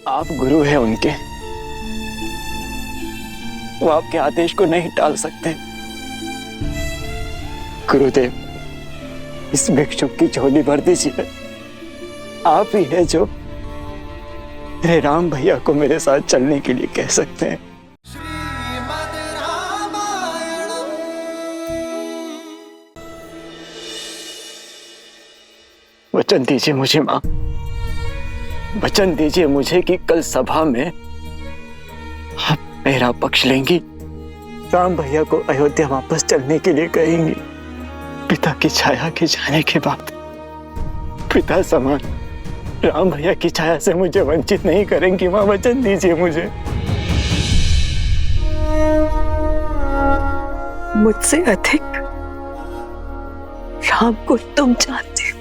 आप गुरु हैं उनके, वो आपके आदेश को नहीं टाल सकते। गुरुदेव, इस भिक्षुक की झोली भर दीजिए। आप ही है जो मेरे राम भैया को मेरे साथ चलने के लिए कह सकते हैं। वचन दीजिए मुझे मां, वचन दीजिए मुझे कि कल सभा में आप मेरा पक्ष लेंगी, राम भैया को अयोध्या वापस चलने के लिए कहेंगी। पिता की छाया के जाने के बाद पिता समान राम भैया की छाया से मुझे वंचित नहीं करेंगी मां, वचन दीजिए मुझे। मुझसे अधिक राम को तुम जानते हो,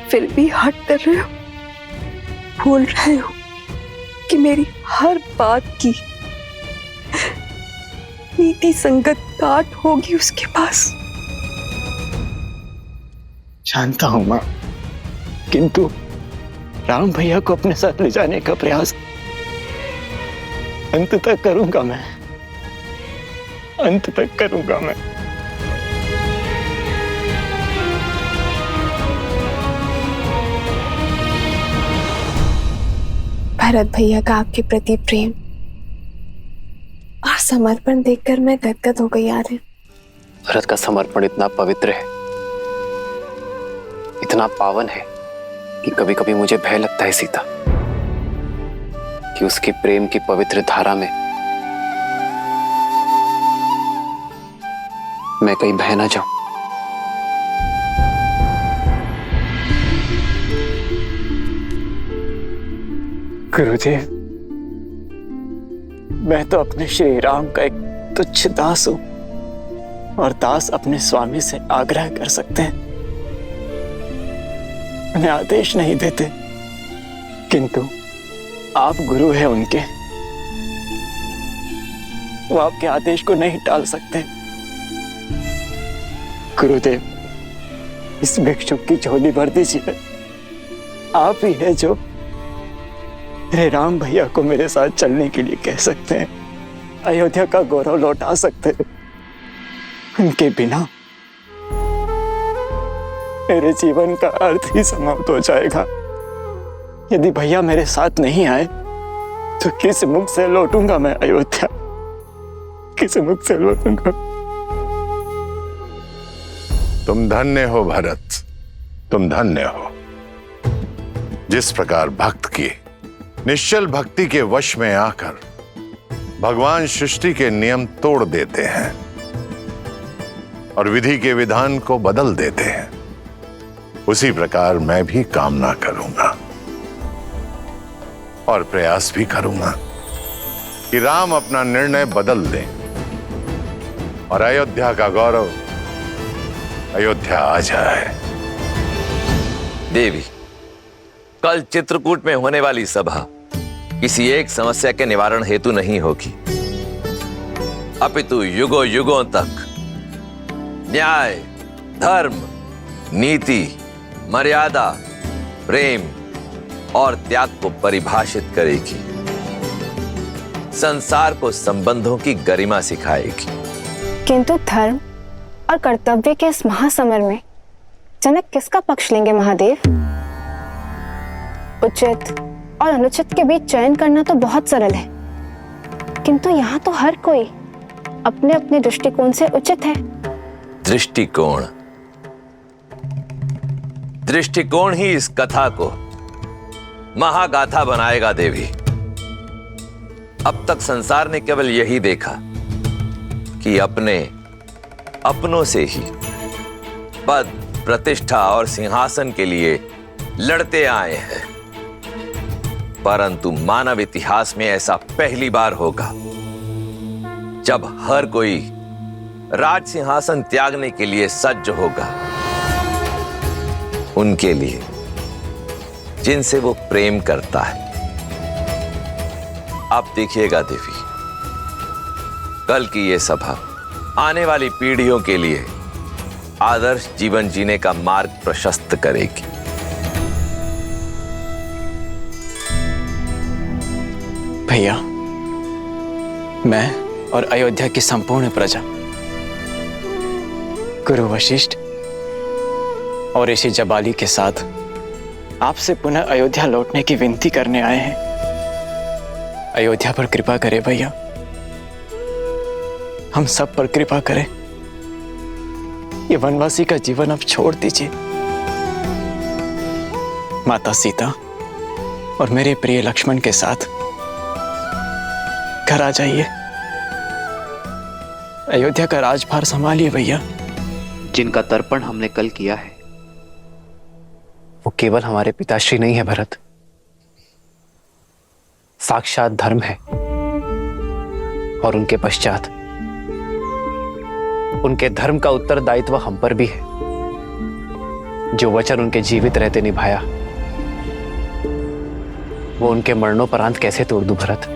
फिर भी हट कर रहे हो, भूल रहे हो कि मेरी हर बात की नीति संगत काट होगी उसके पास। जानता हूं मां, किंतु राम भैया को अपने साथ ले जाने का प्रयास अंत तक करूंगा मैं, अंत तक करूंगा मैं। भरत भैया का आपके प्रति प्रेम और समर्पण देखकर मैं गदगद हो गई यार। भरत का समर्पण इतना पवित्र है, इतना पावन है कि कभी कभी मुझे भय लगता है सीता, कि उसकी प्रेम की पवित्र धारा में मैं कहीं बह ना जाऊं। गुरुदेव, मैं तो अपने श्री राम का एक तुच्छ दास हूं, और दास अपने स्वामी से आग्रह कर सकते हैं, उन्हें आदेश नहीं देते, किंतु आप गुरु हैं उनके, वो आपके आदेश को नहीं टाल सकते। गुरुदेव, इस भिक्षुक की झोली भर दीजिए। आप ही है जो मेरे राम भैया को मेरे साथ चलने के लिए कह सकते हैं, अयोध्या का गौरव लौटा सकते हैं। उनके बिना मेरे जीवन का अर्थ ही समाप्त हो जाएगा। यदि भैया मेरे साथ नहीं आए तो किस मुख से लौटूंगा मैं अयोध्या, किस मुख से लौटूंगा। तुम धन्य हो भरत, तुम धन्य हो। जिस प्रकार भक्त की निश्चल भक्ति के वश में आकर भगवान सृष्टि के नियम तोड़ देते हैं और विधि के विधान को बदल देते हैं, उसी प्रकार मैं भी कामना करूंगा और प्रयास भी करूंगा कि राम अपना निर्णय बदल दें और अयोध्या का गौरव अयोध्या आ जाए। देवी, कल चित्रकूट में होने वाली सभा किसी एक समस्या के निवारण हेतु नहीं होगी, अपितु युगों युगों तक न्याय, धर्म, नीति, मर्यादा, प्रेम और त्याग को परिभाषित करेगी, संसार को संबंधों की गरिमा सिखाएगी। किंतु धर्म और कर्तव्य के इस महासमर में जनक किसका पक्ष लेंगे महादेव? उचित और अनुचित के बीच चयन करना तो बहुत सरल है, किंतु यहाँ तो हर कोई अपने अपने दृष्टिकोण से उचित है। दृष्टिकोण, दृष्टिकोण ही इस कथा को महागाथा बनाएगा देवी। अब तक संसार ने केवल यही देखा कि अपनों से ही पद, प्रतिष्ठा और सिंहासन के लिए लड़ते आए हैं, परंतु मानव इतिहास में ऐसा पहली बार होगा जब हर कोई राज सिंहासन त्यागने के लिए सज्ज होगा, उनके लिए जिनसे वो प्रेम करता है। आप देखिएगा देवी, कल की ये सभा आने वाली पीढ़ियों के लिए आदर्श जीवन जीने का मार्ग प्रशस्त करेगी। भैया, मैं और अयोध्या की संपूर्ण प्रजा गुरु वशिष्ठ और ऋषि जबाली के साथ आपसे पुनः अयोध्या लौटने की विनती करने आए हैं। अयोध्या पर कृपा करें भैया, हम सब पर कृपा करें। ये वनवासी का जीवन अब छोड़ दीजिए। माता सीता और मेरे प्रिय लक्ष्मण के साथ घर आ जाइए। अयोध्या का राजभार संभालिए भैया। जिनका तर्पण हमने कल किया है वो केवल हमारे पिताश्री नहीं है भरत, साक्षात धर्म है। और उनके पश्चात उनके धर्म का उत्तरदायित्व हम पर भी है। जो वचन उनके जीवित रहते निभाया वो उनके मरणोपरांत कैसे तोड़ दूं भरत?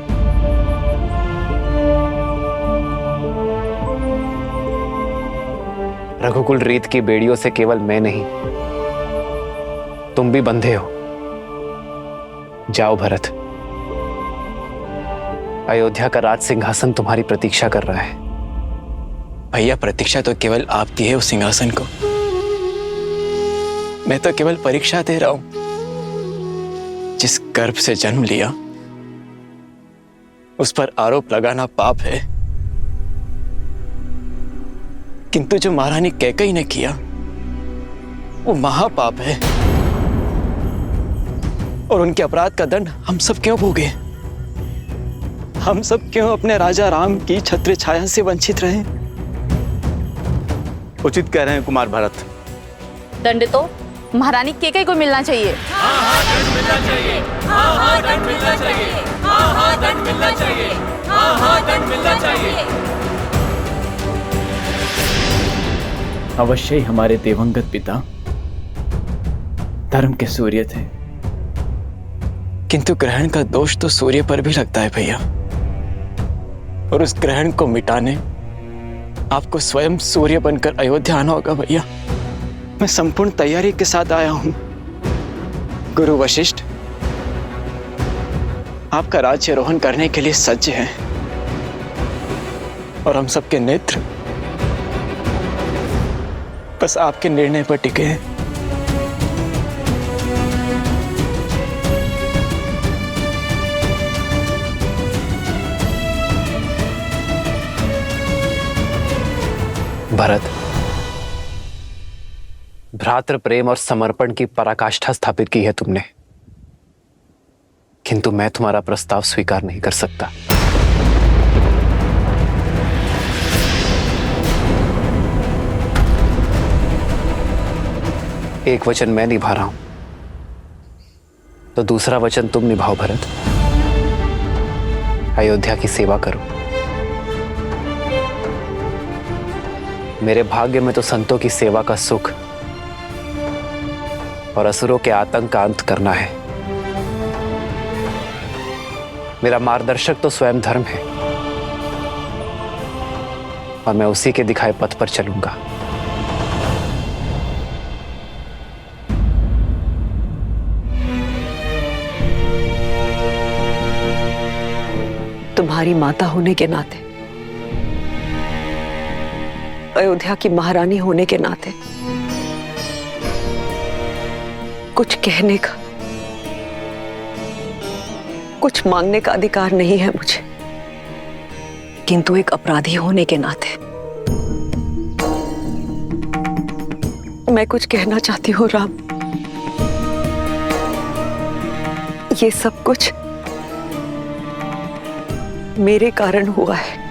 रघुकुल रीत की बेड़ियों से केवल मैं नहीं, तुम भी बंधे हो। जाओ भरत, अयोध्या का राज सिंहासन तुम्हारी प्रतीक्षा कर रहा है। भैया, प्रतीक्षा तो केवल आपकी है उस सिंहासन को। मैं तो केवल परीक्षा दे रहा हूं। जिस गर्भ से जन्म लिया उस पर आरोप लगाना पाप है, किंतु जो महारानी कैकेयी ने किया वो महापाप है। और उनके अपराध का दंड हम सब क्यों भोगे? हम सब क्यों अपने राजा राम की छत्र छाया से वंचित रहे? उचित कह रहे हैं कुमार भरत। दंड तो महारानी कैकेयी को मिलना चाहिए। अवश्य ही हमारे दिवंगत पिता धर्म के सूर्य थे, किंतु ग्रहण का दोष तो सूर्य पर भी लगता है भैया। और उस ग्रहण को मिटाने आपको स्वयं सूर्य बनकर अयोध्या आना होगा भैया। मैं संपूर्ण तैयारी के साथ आया हूं। गुरु वशिष्ठ आपका राज्यारोहण करने के लिए सज्ज हैं और हम सबके नेत्र बस आपके निर्णय पर टिके हैं। भरत, भ्रातृ प्रेम और समर्पण की पराकाष्ठा स्थापित की है तुमने, किंतु मैं तुम्हारा प्रस्ताव स्वीकार नहीं कर सकता। एक वचन मैं निभा रहा हूं तो दूसरा वचन तुम निभाओ भरत। अयोध्या की सेवा करो। मेरे भाग्य में तो संतों की सेवा का सुख और असुरों के आतंक का अंत करना है। मेरा मार्गदर्शक तो स्वयं धर्म है और मैं उसी के दिखाए पथ पर चलूंगा। तुम्हारी माता होने के नाते, अयोध्या की महारानी होने के नाते कुछ कहने का, कुछ मांगने का अधिकार नहीं है मुझे, किंतु एक अपराधी होने के नाते मैं कुछ कहना चाहती हूँ। राम, ये सब कुछ मेरे कारण हुआ है।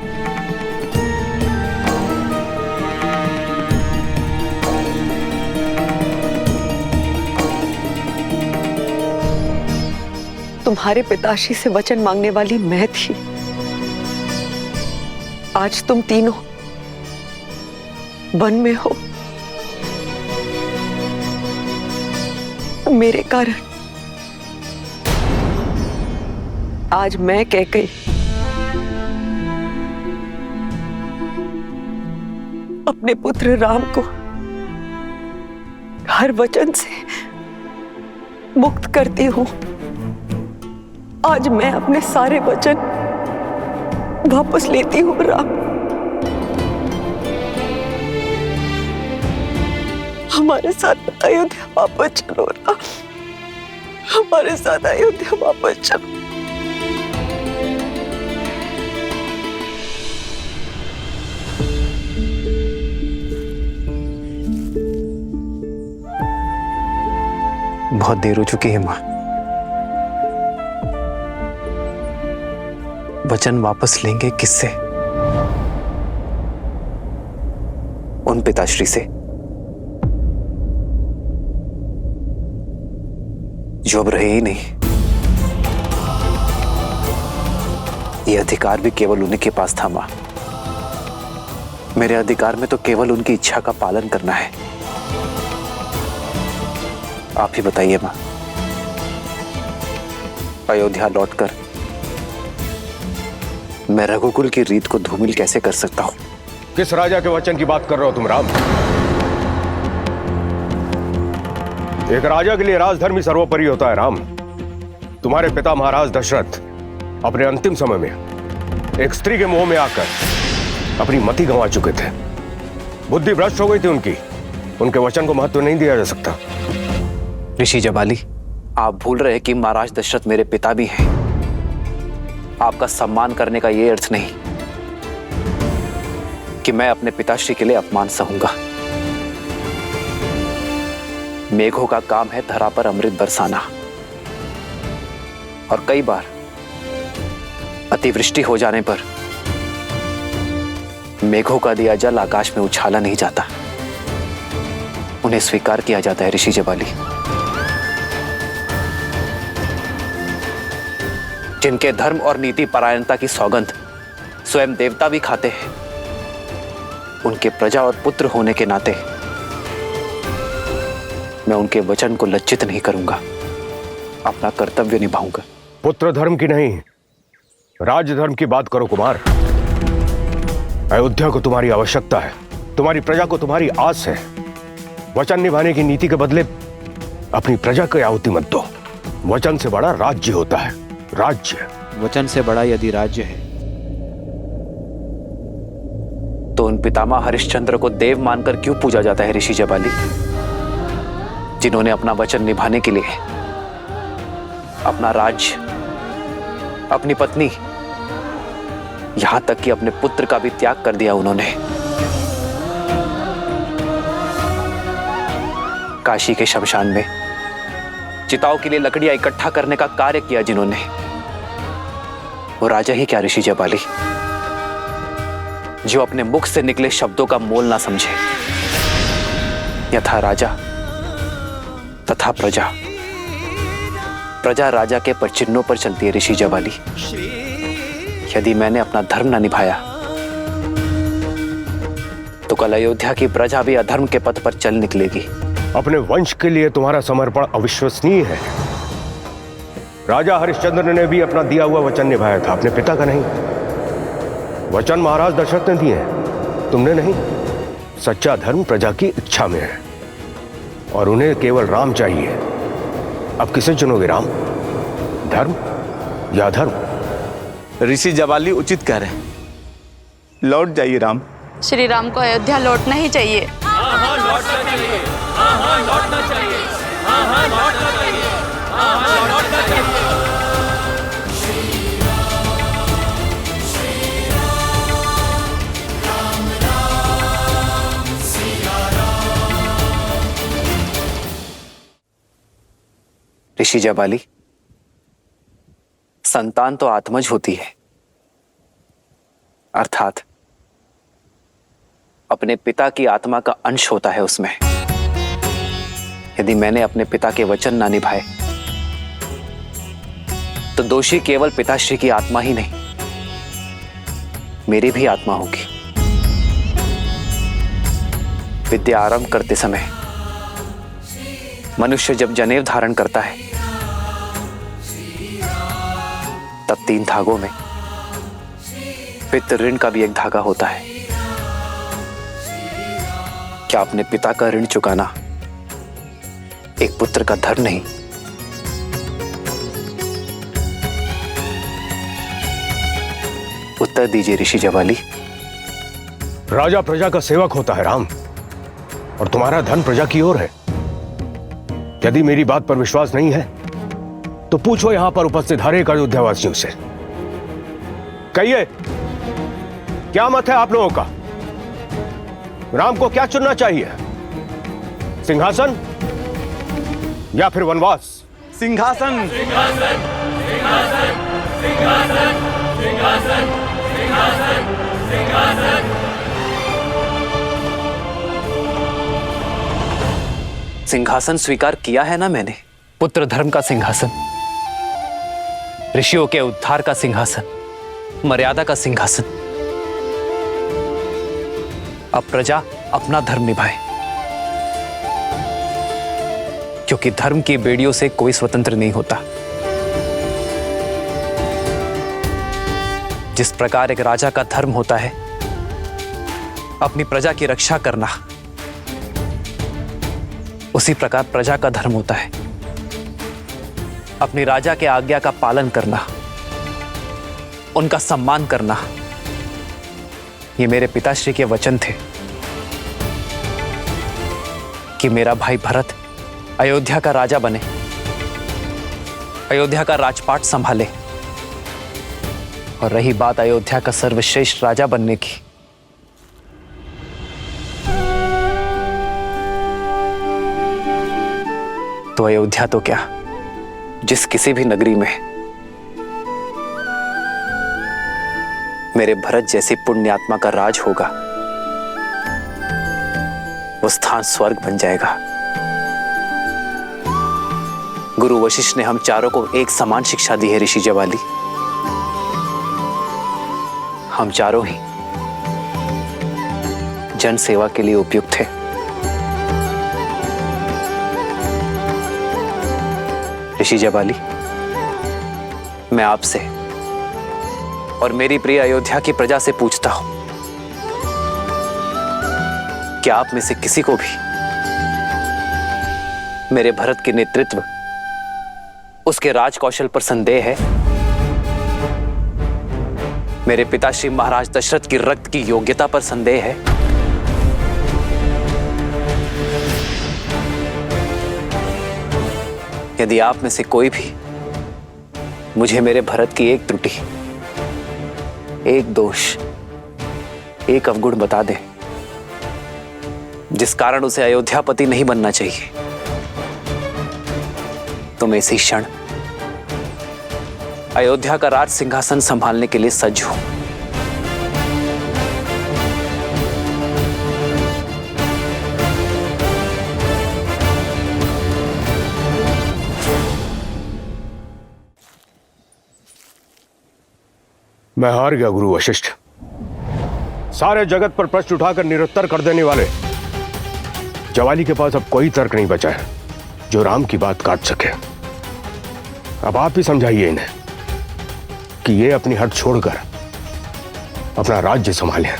तुम्हारे पिताश्री से वचन मांगने वाली मैं थी। आज तुम तीनों वन में हो मेरे कारण। आज मैं कैकेयी अपने पुत्र राम को हर वचन से मुक्त करती हूं। आज मैं अपने सारे वचन वापस लेती हूँ राम। हमारे साथ अयोध्या वापस चलो राम, हमारे साथ अयोध्या वापस चलो। बहुत देर हो चुकी है मां। वचन वापस लेंगे किससे? उन पिताश्री से जो अब रहे ही नहीं। ये अधिकार भी केवल उन्हीं के पास था मां। मेरे अधिकार में तो केवल उनकी इच्छा का पालन करना है। आप ही बताइए मां, अयोध्या लौटकर मैं रघुकुल की रीत को धूमिल कैसे कर सकता हूं? किस राजा के वचन की बात कर रहे हो तुम राम? एक राजा के लिए राजधर्म ही सर्वोपरि होता है राम। तुम्हारे पिता महाराज दशरथ अपने अंतिम समय में एक स्त्री के मोह में आकर अपनी मति गंवा चुके थे। बुद्धि भ्रष्ट हो गई थी उनकी। उनके वचन को महत्व नहीं दिया जा सकता। ऋषि जबाली, आप भूल रहे कि महाराज दशरथ मेरे पिता भी हैं। आपका सम्मान करने का यह अर्थ नहीं कि मैं अपने पिताश्री के लिए अपमान सहूंगा। मेघों का काम है धरा पर अमृत बरसाना, और कई बार अतिवृष्टि हो जाने पर मेघों का दिया जल आकाश में उछाला नहीं जाता, उन्हें स्वीकार किया जाता है ऋषि जबाली। जिनके धर्म और नीति परायणता की सौगंध स्वयं देवता भी खाते हैं, उनके प्रजा और पुत्र होने के नाते मैं उनके वचन को लज्जित नहीं करूंगा, अपना कर्तव्य निभाऊंगा। पुत्र धर्म की नहीं, राज्य धर्म की बात करो कुमार। अयोध्या को तुम्हारी आवश्यकता है, तुम्हारी प्रजा को तुम्हारी आस है। वचन निभाने की नीति के बदले अपनी प्रजा को आहुति मत दो। वचन से बड़ा राज्य होता है। राज्य, वचन से बड़ा यदि राज्य है तो उन पितामह हरिश्चंद्र को देव मानकर क्यों पूजा जाता है ऋषि जबाली, जिन्होंने अपना वचन निभाने के लिए अपना राज्य, अपनी पत्नी, यहां तक कि अपने पुत्र का भी त्याग कर दिया। उन्होंने काशी के शमशान में चिताओं के लिए लकड़ियां इकट्ठा करने का कार्य किया जिन्होंने, वो राजा ही क्या ऋषि जबाली, जो अपने मुख से निकले शब्दों का मोल ना समझे। यथा राजा तथा प्रजा, प्रजा राजा के परचिन्हों पर चलती है ऋषि जबाली। यदि मैंने अपना धर्म ना निभाया तो कल अयोध्या की प्रजा भी अधर्म के पथ पर चल निकलेगी। अपने वंश के लिए तुम्हारा समर्पण अविश्वसनीय है। राजा हरिश्चंद्र ने भी अपना दिया हुआ वचन निभाया था, अपने पिता का नहीं। वचन महाराज दशरथ ने दिए हैं, तुमने नहीं। सच्चा धर्म प्रजा की इच्छा में है और उन्हें केवल राम चाहिए। अब किसे चुनोगे, राम, धर्म या अधर्म? ऋषि जबाली उचित कह रहे हैं, लौट जाइए राम। श्री राम को अयोध्या लौटना ही चाहिए। ऋषि जबाली, संतान तो आत्मज होती है, अर्थात अपने पिता की आत्मा का अंश होता है उसमें। यदि मैंने अपने पिता के वचन ना निभाए तो दोषी केवल पिताश्री की आत्मा ही नहीं, मेरी भी आत्मा होगी। विद्या आरंभ करते समय मनुष्य जब जनेऊ धारण करता है तब 3 धागों में पितृ ऋण का भी एक धागा होता है। क्या अपने पिता का ऋण चुकाना एक पुत्र का धर्म नहीं? उत्तर दीजिए ऋषि जवाली। राजा प्रजा का सेवक होता है राम, और तुम्हारा धन प्रजा की ओर है। यदि मेरी बात पर विश्वास नहीं है तो पूछो यहां पर उपस्थित हर एक अयोध्यावासियों से। कहिए, क्या मत है आप लोगों का? राम को क्या चुनना चाहिए, सिंहासन या फिर वनवास? सिंहासन। सिंहासन स्वीकार किया है ना मैंने। पुत्र धर्म का सिंहासन, ऋषियों के उद्धार का सिंहासन, मर्यादा का सिंहासन। अब प्रजा अपना धर्म निभाए, क्योंकि धर्म की बेड़ियों से कोई स्वतंत्र नहीं होता। जिस प्रकार एक राजा का धर्म होता है अपनी प्रजा की रक्षा करना, उसी प्रकार प्रजा का धर्म होता है अपनी राजा के आज्ञा का पालन करना, उनका सम्मान करना। ये मेरे पिताश्री के वचन थे कि मेरा भाई भरत अयोध्या का राजा बने, अयोध्या का राजपाट संभाले। और रही बात अयोध्या का सर्वश्रेष्ठ राजा बनने की, तो अयोध्या तो क्या, जिस किसी भी नगरी में मेरे भरत जैसी पुण्यात्मा का राज होगा, वो स्थान स्वर्ग बन जाएगा। गुरु वशिष्ठ ने हम चारों को एक समान शिक्षा दी है ऋषि जवाली। हम चारों ही जन सेवा के लिए उपयुक्त थे। ऋषि जवाली, मैं आपसे और मेरी प्रिय अयोध्या की प्रजा से पूछता हूं, क्या आप में से किसी को भी मेरे भरत के नेतृत्व, उसके राज कौशल पर संदेह है? मेरे पिताश्री महाराज दशरथ की रक्त की योग्यता पर संदेह है? यदि आप में से कोई भी मुझे मेरे भरत की एक त्रुटि, एक दोष, एक अवगुण बता दे जिस कारण उसे अयोध्यापति नहीं बनना चाहिए, तो मैं इसी क्षण अयोध्या का राज सिंहासन संभालने के लिए सज्ज हूं। मैं हार गया गुरु वशिष्ठ। सारे जगत पर प्रश्न उठाकर निरुत्तर कर देने वाले जवाली के पास अब कोई तर्क नहीं बचा है जो राम की बात काट सके। अब आप ही समझाइए इन्हें कि ये अपनी हद छोड़कर अपना राज्य संभालें।